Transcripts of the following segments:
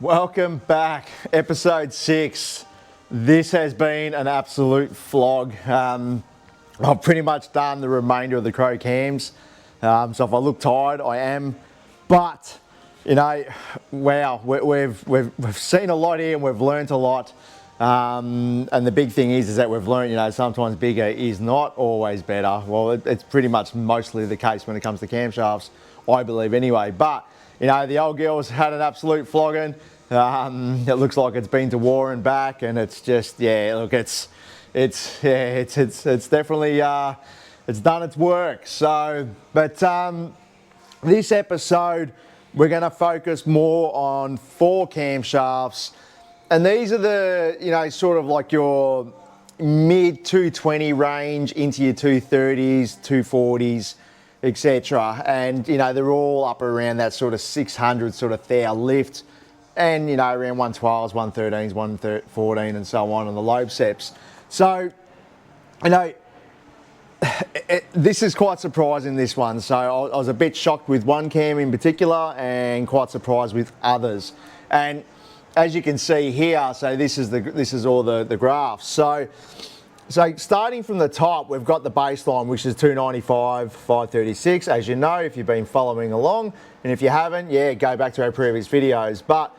Welcome back, episode 6. This has been an absolute flog. I've pretty much done the remainder of the Crow Cams. So if I look tired, I am. But, you know, wow, we've seen a lot here and we've learnt a lot. And the big thing is that we've learned, you know, sometimes bigger is not always better. Well, it's pretty much mostly the case when it comes to camshafts, I believe anyway. But, you know, the old girl's had an absolute flogging. It looks like it's been to war and back, and it's just, yeah, look, it's definitely, it's done its work. So, but this episode, we're going to focus more on 4 camshafts. And these are the, you know, sort of like your mid 220 range into your 230s, 240s, etc. And, you know, they're all up around that sort of 600 sort of thou lift. And, you know, around 112s, 113s, 114 and so on the lobe seps. So, you know, this is quite surprising, this one. So I was a bit shocked with one cam in particular and quite surprised with others. And as you can see here, so this is all the graphs. So starting from the top, we've got the baseline, which is 295, 536, as you know, if you've been following along. And if you haven't, yeah, go back to our previous videos. But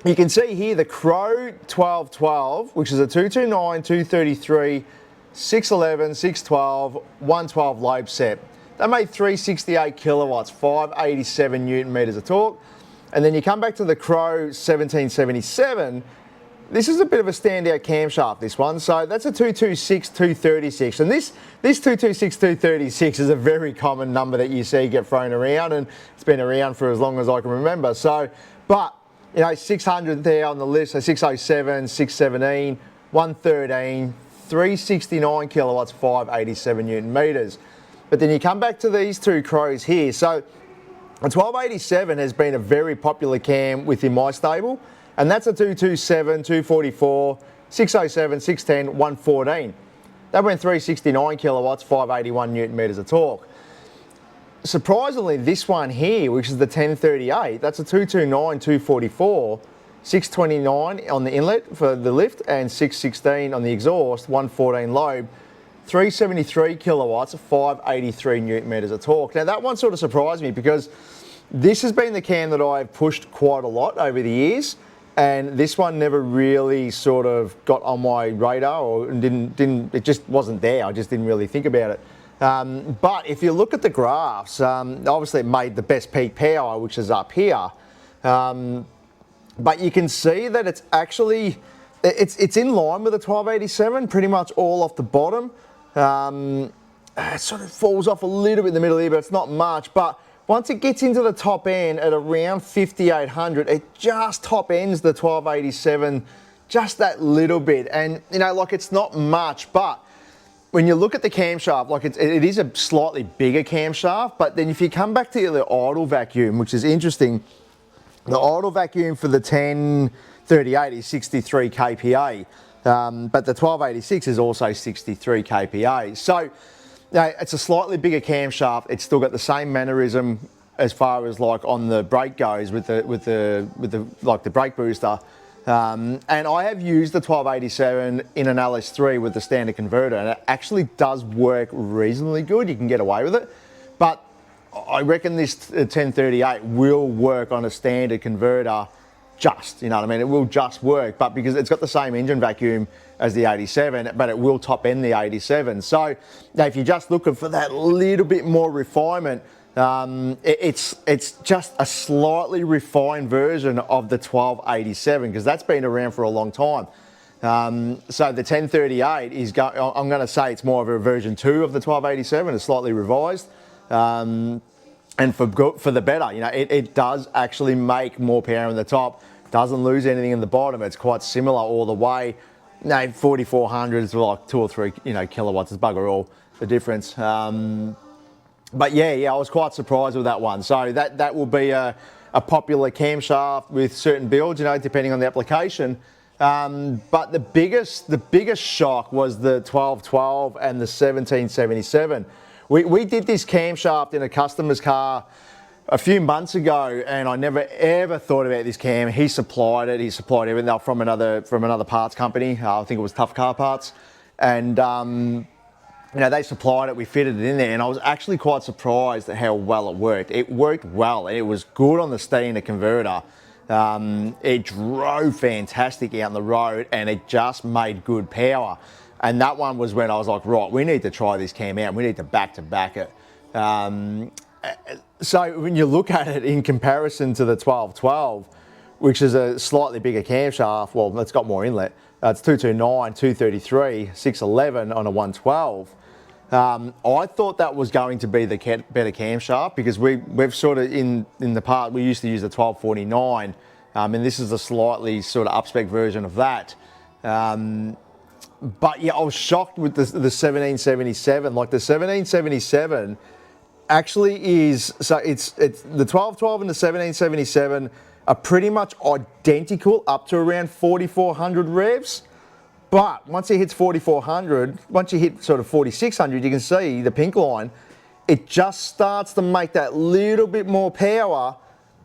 you can see here the Crow 1212, which is a 229, 233, 611, 612, 112 lobe sep. They made 368 kilowatts, 587 Newton meters of torque. And then you come back to the Crow 1777. This is a bit of a standout camshaft, this one. So that's a 226, 236. And this 226, 236 is a very common number that you see get thrown around, and it's been around for as long as I can remember. So, but, you know, 600 there on the list, so 607, 617, 113, 369 kilowatts, 587 Newton meters. But then you come back to these two Crows here. So a 1287 has been a very popular cam within my stable. And that's a 227, 244, 607, 610, 114. That went 369 kilowatts, 581 Newton meters of torque. Surprisingly, this one here, which is the 1038, that's a 229, 244, 629 on the inlet for the lift and 616 on the exhaust, 114 lobe, 373 kilowatts, 583 Newton meters of torque. Now that one sort of surprised me because this has been the cam that I've pushed quite a lot over the years. And this one never really sort of got on my radar, or it just wasn't there. I just didn't really think about it. But if you look at the graphs, obviously it made the best peak power, which is up here. But you can see that it's actually, it's in line with the 1287, pretty much all off the bottom. It sort of falls off a little bit in the middle here, but it's not much. But once it gets into the top end at around 5800, it just top ends the 1287 just that little bit. And, you know, like it's not much, but when you look at the camshaft, like it is a slightly bigger camshaft, but then if you come back to the idle vacuum, which is interesting, the idle vacuum for the 1038 is 63 kPa, but the 1286 is also 63 kPa. So, now, it's a slightly bigger camshaft. It's still got the same mannerism as far as like on the brake goes with the brake booster. And I have used the 1287 in an LS3 with the standard converter, and it actually does work reasonably good. You can get away with it, but I reckon this 1038 will work on a standard converter. Just, you know what I mean? It will just work, but because it's got the same engine vacuum as the 87, but it will top end the 87. So now if you're just looking for that little bit more refinement, it's just a slightly refined version of the 1287, because that's been around for a long time. So the 1038 is, I'm going to say it's more of a version 2 of the 1287, it's slightly revised. And for the better, you know, it does actually make more power in the top, doesn't lose anything in the bottom. It's quite similar all the way. No, 4400 is like 2 or 3, you know, kilowatts. It's bugger all the difference. But yeah, I was quite surprised with that one. So that will be a popular camshaft with certain builds, you know, depending on the application. But the biggest shock was the 1212 and the 1777. We did this camshaft in a customer's car a few months ago, and I never ever thought about this cam. He supplied it. He supplied everything from another parts company. I think it was Tough Car Parts, and you know, they supplied it. We fitted it in there, and I was actually quite surprised at how well it worked. It worked well, and it was good on the Standout converter. It drove fantastic out on the road, and it just made good power. And that one was when I was like, right, we need to try this cam out. We need to back it. So when you look at it in comparison to the 1212, which is a slightly bigger camshaft, well, it's got more inlet. It's 229, 233, 611 on a 112. I thought that was going to be the better camshaft, because we've sort of in the part we used to use the 1249, and this is a slightly sort of up-spec version of that. But yeah, I was shocked with the 1777. Like the 1777 actually is, so it's the 1212 and the 1777 are pretty much identical up to around 4400 revs. But once it hits 4400, once you hit sort of 4600, you can see the pink line, it just starts to make that little bit more power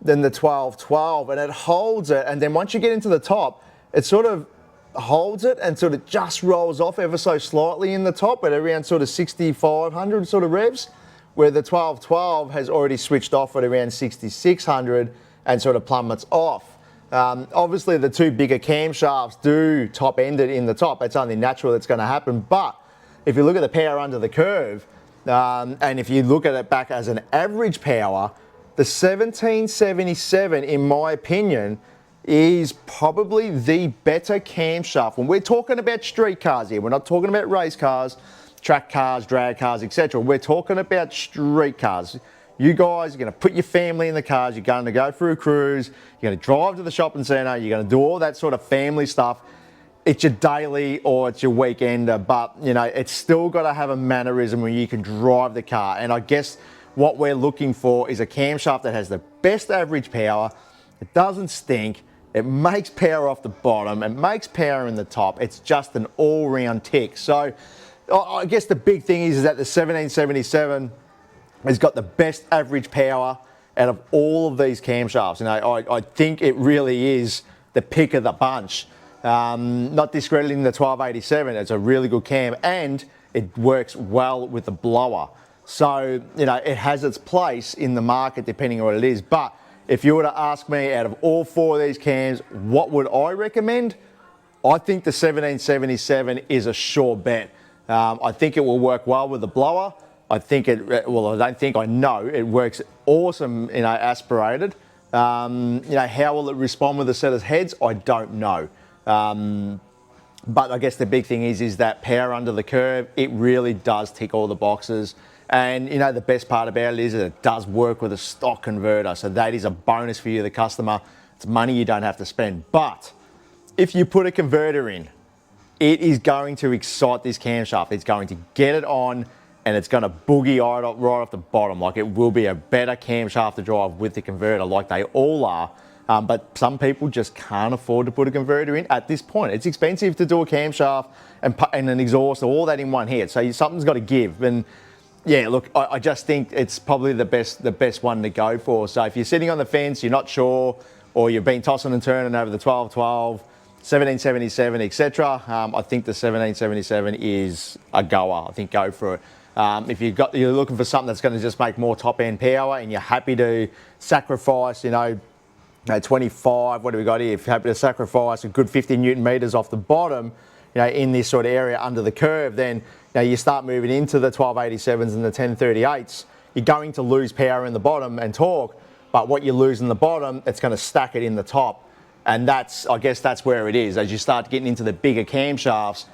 than the 1212, and it holds it. And then once you get into the top, it sort of holds it and sort of just rolls off ever so slightly in the top at around sort of 6500 sort of revs, where the 1212 has already switched off at around 6600 and sort of plummets off. Obviously the two bigger camshafts do top end it in the top. It's only natural that's going to happen. But if you look at the power under the curve, and if you look at it back as an average power, the 1777, in my opinion, is probably the better camshaft. When we're talking about street cars here, we're not talking about race cars, track cars, drag cars, etc. We're talking about street cars. You guys are going to put your family in the cars, you're going to go for a cruise, you're going to drive to the shopping centre, you're going to do all that sort of family stuff. It's your daily or it's your weekender, but you know, it's still got to have a mannerism where you can drive the car. And I guess what we're looking for is a camshaft that has the best average power, it doesn't stink, it makes power off the bottom, it makes power in the top. It's just an all-round tick. So I guess the big thing is that the 1777 has got the best average power out of all of these camshafts. You know, I think it really is the pick of the bunch. Not discrediting the 1287, it's a really good cam, and it works well with the blower. So, you know, it has its place in the market depending on what it is. But if you were to ask me, out of all four of these cams, what would I recommend? I think the 1777 is a sure bet. I think it will work well with the blower. I think I know it works awesome, you know, aspirated. You know, how will it respond with a set of heads? I don't know. But I guess the big thing is that power under the curve, it really does tick all the boxes. And you know, the best part about it is that it does work with a stock converter. So that is a bonus for you, the customer. It's money you don't have to spend. But if you put a converter in, it is going to excite this camshaft. It's going to get it on, and it's going to boogie right off the bottom. Like, it will be a better camshaft to drive with the converter, like they all are. But some people just can't afford to put a converter in at this point. It's expensive to do a camshaft and an exhaust, all that in one hit. So something's got to give. And yeah, look, I just think it's probably the best one to go for. So if you're sitting on the fence, you're not sure, or you've been tossing and turning over the 1212, 1777, etc., I think the 1777 is a goer. I think go for it. If you're looking for something that's going to just make more top end power, and you're happy to sacrifice, you know, 25, what do we got here? If you're happy to sacrifice a good 50 Newton meters off the bottom, you know, in this sort of area under the curve, then you know, you start moving into the 1287s and the 1038s, you're going to lose power in the bottom and torque, but what you lose in the bottom, it's going to stack it in the top. And I guess that's where it is. As you start getting into the bigger camshafts,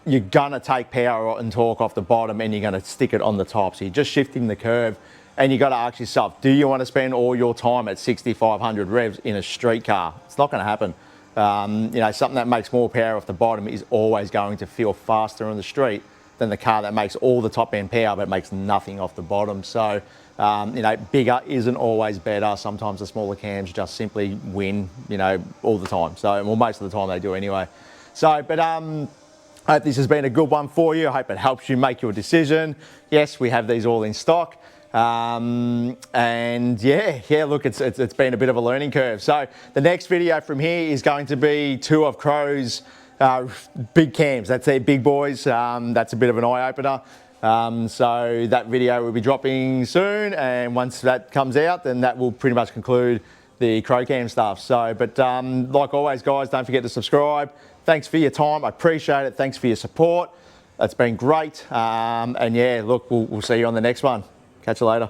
you're going to take power and torque off the bottom, and you're going to stick it on the top. So you're just shifting the curve, and you've got to ask yourself, do you want to spend all your time at 6,500 revs in a street car? It's not going to happen. You know, something that makes more power off the bottom is always going to feel faster on the street than the car that makes all the top end power but makes nothing off the bottom. So, you know, bigger isn't always better. Sometimes the smaller cams just simply win, you know, all the time. So, well, most of the time they do anyway. So, but I hope this has been a good one for you. I hope it helps you make your decision. Yes, we have these all in stock. And yeah, look, it's been a bit of a learning curve. So the next video from here is going to be 2 of Crow's big cams. That's their big boys. That's a bit of an eye-opener. So that video will be dropping soon, and once that comes out, then that will pretty much conclude the Crow Cam stuff. So, but like always, guys, don't forget to subscribe. Thanks for your time. I appreciate it. Thanks for your support. That's been great. And yeah, look, we'll see you on the next one. Catch you later.